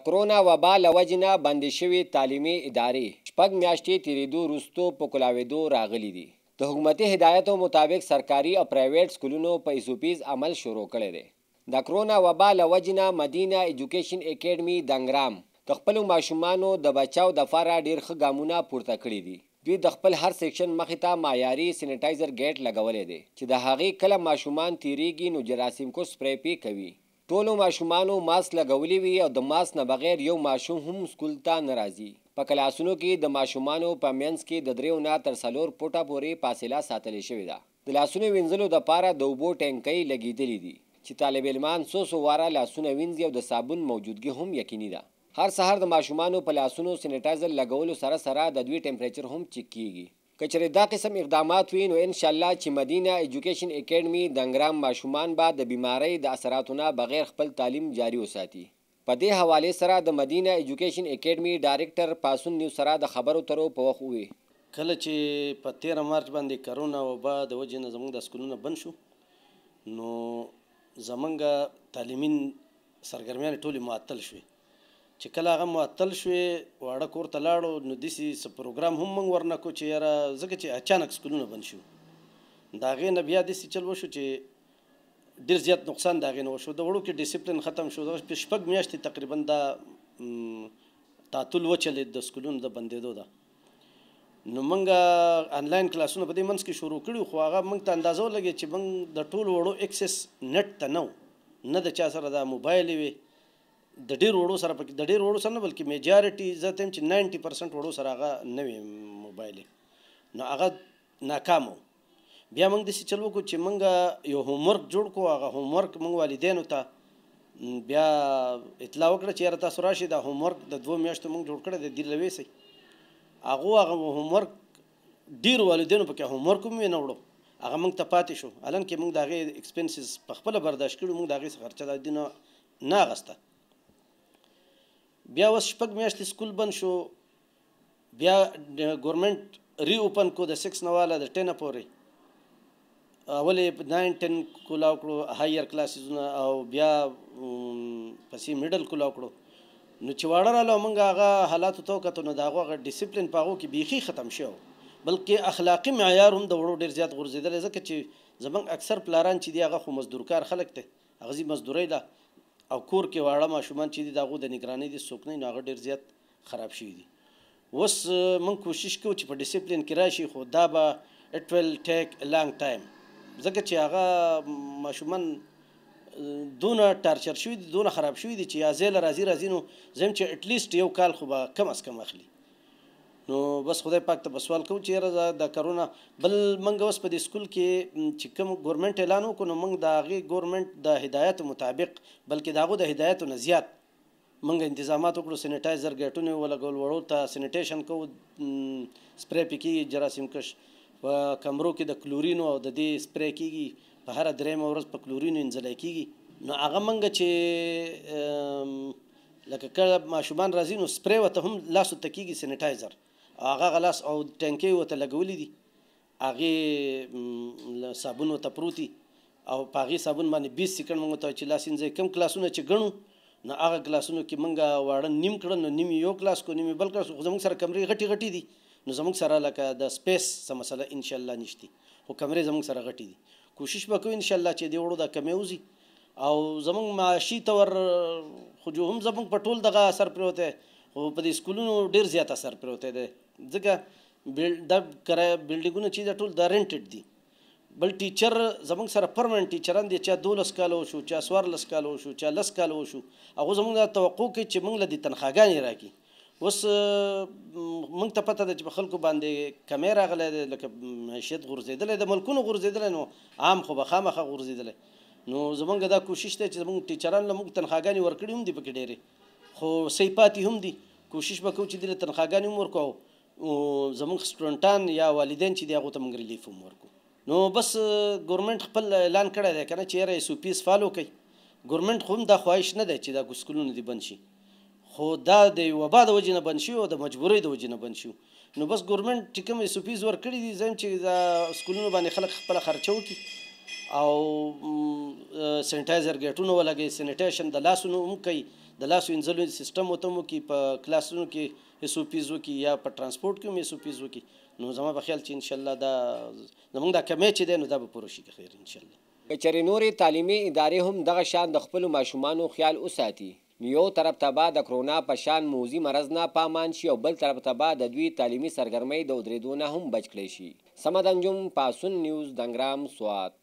د کرونا وبا له وجې نه بندې شوې تعلیمي ادارې 6 میاشتې تېرېدو وروستو په کولاوېدو راغلي دي. د حکومتي هدایتو مطابق سرکاري او پرایویټ سکولونو په ایسوپیز عمل شروع کړی دی. د کرونا وبا له وجې نه مدینه ایجوکیشن اکیډمي دنګرام د خپلو ماشومانو د بچاو دپاره ډېر ښه ګامونه پورته کړي دي. دوی د خپل هر سیکشن مخې ته معیاري سینیټایزر ګیټ لګولی دی چې د هغې کله ماشومان تیریږي نو جراثیم کش سپری پې کوي. ټولو ماشومانو ماسک لګولی وي او د ماسک نه بغیر یو ماشوم هم سکول ته نه راځي. په کلاسونو کې د ماشومانو په منځ کې د 3 نه تر 4 فوټه پورې فاصله ساتلې شوې ده. د لاسونو وینځلو دپاره د اوبو ټینکۍ لګېدلي دي چې طالب علمان څو واره لاسونه وینځي او د صابون موجودګي هم یقیني ده. هر سهار د ماشومانو په لاسونو سینیټایزر لګولو سره سره د دوی ټمپریچر هم چیک کیږي. که چېرې دا قسم اقدامات وي نو انشاءالله چې مدینه ایجوکیشن اکیډمي دنګرام ماشومان به د بیمارۍ د اثراتو نه بغیر خپل تعلیم جاري وساتي. په دې حوالې سره د مدینه ایجوکیشن اکیډمي ډایرکټر پاسون نیوز سره د خبرو ترو په وخت ووی کله چې په 13 مارچ باندې کرونا وبا د وجې نه زموږ د سکولونه بند شو نو زموږ تعلیمي سرګرمیانې ټولې معطل شوې. چې کله هغه معطل شوې واړه کور ته لاړو نو داسې څه پروګرام هم موږ ورنکړو چې یاره ځکه چې اچانک سکولونه بند شو. د هغې نه بیا داسې چل وشو چې ډېر زیات نقصان د هغې نه وشو. د وړو کې ډسپلین ختم شو. دغه 6 میاشتې تقریبا دا تعطل وچلېد د سکولونو د بندېدو ده. نو موږ انلاین کلاسونه په دې منځ کې شروع کړي خو هغه موږ ته اندازه ولګېد چې موږ د ټولو وړو اکسس نیټ ته نه د چا سره دا موبایل وي. د ډېر وړو سره پکې د ډېر وړو سره نه بلکې میجارټي زه ته یم چې 90% وړو سره هغه نه وي موبایل نو هغه ناکام و. بیا موږ داسې چل وکړو چې موږ یو هومورک جوړ کړو. هغه هومورک موږ والدینو ته بیا اطلاع وکړه چې یاره تاسو راشئ دا هومورک د 2 میاشتو موږ جوړ کړی دی دې لویسئ. هغه هومورک ډېرو والدینو پکې هومورک هم یې نه وړو. هغه موږ ته پاتې شو. حالانکې موږ د هغې ایکسپنسز په خپله برداشت کړي. موږ د هغې څخه خرچه د دې نه اخیسته. بیا اوس 6 میاشتې سکول بند شو. بیا ګورمنټ ری اوپن کو د 6 نه واله د 10 پورې. اول یې 9 10 کولاو کړو هایر کلاسزونه او بیا پسې میډل کولاو کړو. نو چې واړه راله موږ هغه حالاتو ته وکتو نو د هغو هغه ډسپلین په هغو کې بیخي ختم شوی بلکې اخلاقي معیار هم د وړو ډېر زیات غورځېدلی. ځکه چې زموږ اکثر پلاران چې دي هغه خو مزدورکار خلک دی. هغه ځي مزدورۍ ده او کور کې واړه ماشومان چې دي د هغو د نګرانۍ د څوک نه نو هغه ډېر زیات خراب شوي دي. اوس موږ کوشش کوو چې په ډسپلین کې راشي خو دا به اټ ویل ټیک لانګ ټایم ځکه چې هغه ماشومان دونه ټارچر شوي دي دونه خراب شوي دي چې یا زه له راځي نو زه یم چې اټلیسټ یو کال خو به کم از کم اخلي. نو بس خدای پاک ته به سوال کوو چې یاره د کرونا بل موږ اوس په دې سکول کې چې کوم ګورمنټ اعلان وکړو نو موږ د هغې ګورمنټ د هدایتو مطابق بلکې د هغو د هدایتو نه زیات موږ انتظامات وکړو. سینیټایزر ګیټونه یې ولګول. وړو ته سینیټیشن کوو سپری پې کېږي جراثیم کش. په کمرو کې د کلورینو او د دې سپری کېږي. په هره 3 ورځ په کلورینو انځلی کېږي. نو هغه موږ چې لکه کله ماشومان راځي نو سپری ورته هم لاسو ته کېږي سینیټایزر هغه غلاس او ټینکۍ ورته لګولي دي. هغې صابون ورته پروت دي او په هغې صابون باندې 20 سیکنډ موږ ته چې لاس وینځئ. کوم کلاسونه چې ګڼو نو هغه کلاسونو کې موږ واړه نیم کړل نو نیم یو کلاس کو نیم بل کلاس. خو زموږ سره کمرې غټې دي نو زموږ سره لکه د سپیس څه مسله انشاءالله نشته خو کمرې زموږ سره غټې دي. کوشش به کوو انشاءالله چې دې وړو دا کمې وځي او زموږ معاشي طور خو جو هم زموږ په ټول دغه اثر پرېوتی خو په دې سکولونو ډېر زیات اثر پرېوتی دی ځکه دا بلډینګونه چې دا ټول دا رینټډ دي. بل ټیچر زموږ سره پرمننټ ټیچران دي چا 12 کاله وشو چا 14 کاله وشو چا 10 کاله وشو. هغه زموږ دا توقع کوي چې موږ له دې تنخواګانې راکړي. اوس موږ ته پته ده چې په خلکو باندې کمی راغلی دی لکه معیشت غورځېدلی د ملکونو غورځېدلی نو عام خو به خامخا غورځېدلی. نو زموږ دا کوشش دی چې زموږ ټیچران له موږ تنخواګانې ورکړي هم دي پکې ډېرې خو صحیح پاتې هم دي. کوشش به کوو چې دې له تنخواګانې هم ورکړو او زموږ سټوډنټان یا والدین چې دي هغو ته موږ ریلیف هم ورکړو. نو بس ګورمنټ خپل اعلان کړی دی که نه چې یاره ایسوپیز فالو کوي. ګورمنټ خو هم دا خواهش نه دی چې دا سکولونه دې بند شي خو دا د وبا د وجې نه بند شي او د مجبورۍ د وجې نه بند شي. نو بس ګورمنټ چې کوم ایسوپیز ورکړي دي زه یم چې دا سکولونو باندې خلک خپله خرچه وکړي او سینټایزر ګیټونه ولګي، سینیټیشن د لاسونو هم کوي، د لاسو انځلو سیستم وته مو کې په کلاسونو کې ایس او پیز وکي یا په ترانسپورت کې هم ایس او پیز وکي. نو زما په خیال چې ان شاء الله دا زمونږ دا کمی چې دی نو دا به پوره شي خیر ان شاء الله. که چېرې نورې تعلیمي ادارې هم دغه شان د خپلو ماشومانو خیال وساتي نو یو طرف ته به د کرونا په شان موذي مرض نه پامان شي او بل طرف ته به د دوی تعلیمي سرګرمۍ د ودرېدو نه هم بچ کړی شي. صمد انجم، پاسون نیوز، دنګرام، سوات.